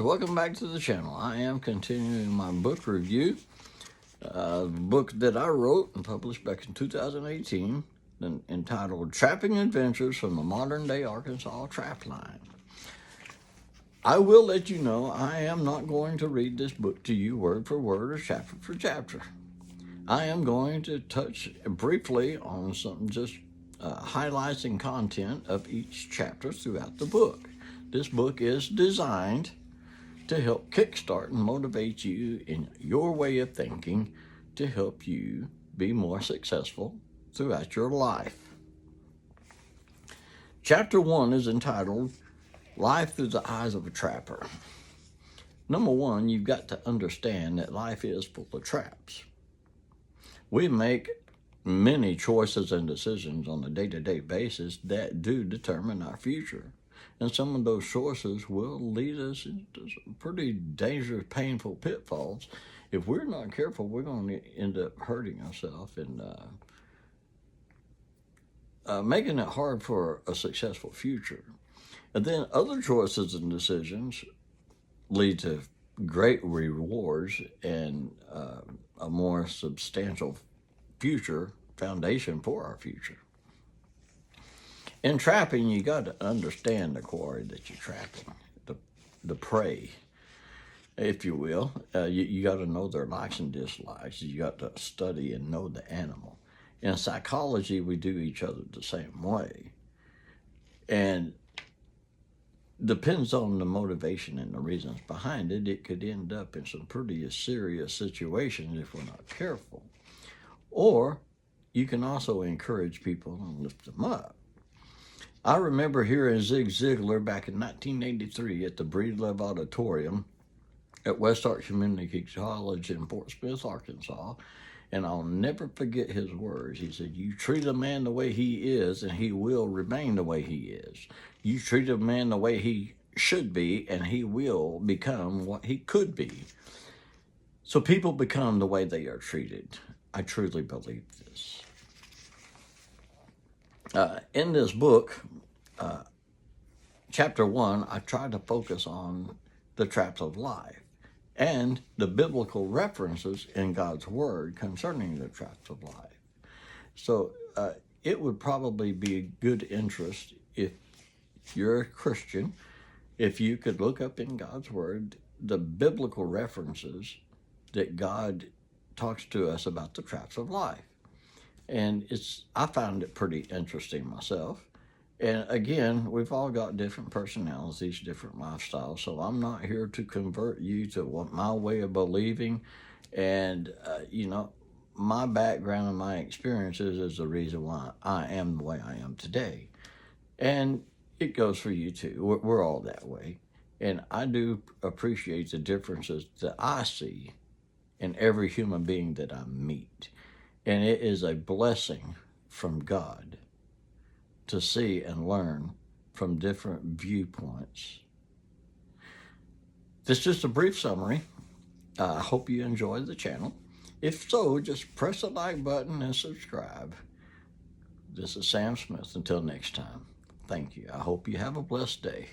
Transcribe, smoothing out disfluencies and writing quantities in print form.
Welcome back to the channel. I am continuing my book review. Book that I wrote and published back in 2018, entitled Trapping Adventures from the Modern Day Arkansas Trap Line. I will let you know I am not going to read this book to you word for word or chapter for chapter. I am going to touch briefly on some highlights and content of each chapter throughout the book. This book is designed to help kickstart and motivate you in your way of thinking to help you be more successful throughout your life. Chapter 1 is entitled Life Through the Eyes of a Trapper. Number one, you've got to understand that life is full of traps. We make many choices and decisions on a day-to-day basis that do determine our future. And some of those choices will lead us into some pretty dangerous, painful pitfalls. If we're not careful, we're going to end up hurting ourselves and making it hard for a successful future. And then other choices and decisions lead to great rewards and a more substantial future foundation for our future. In trapping, you got to understand the quarry that you're trapping, the prey, if you will. You got to know their likes and dislikes. You got to study and know the animal. In psychology, we do each other the same way. And depends on the motivation and the reasons behind it, it could end up in some pretty serious situations if we're not careful. Or you can also encourage people and lift them up. I remember hearing Zig Ziglar back in 1983 at the Breedlove Auditorium at West Ark Community College in Fort Smith, Arkansas, and I'll never forget his words. He said, "You treat a man the way he is, and he will remain the way he is. You treat a man the way he should be, and he will become what he could be." So people become the way they are treated. I truly believe this. In this book, chapter 1, I tried to focus on the traps of life and the biblical references in God's Word concerning the traps of life. So it would probably be a good interest if you're a Christian, if you could look up in God's Word the biblical references that God talks to us about the traps of life. And I found it pretty interesting myself. And again, we've all got different personalities, different lifestyles, so I'm not here to convert you to my way of believing. And, my background and my experiences is the reason why I am the way I am today. And it goes for you too. We're all that way. And I do appreciate the differences that I see in every human being that I meet. And it is a blessing from God to see and learn from different viewpoints. This is just a brief summary. I hope you enjoy the channel. If so, just press the like button and subscribe. This is Sam Smith. Until next time, thank you. I hope you have a blessed day.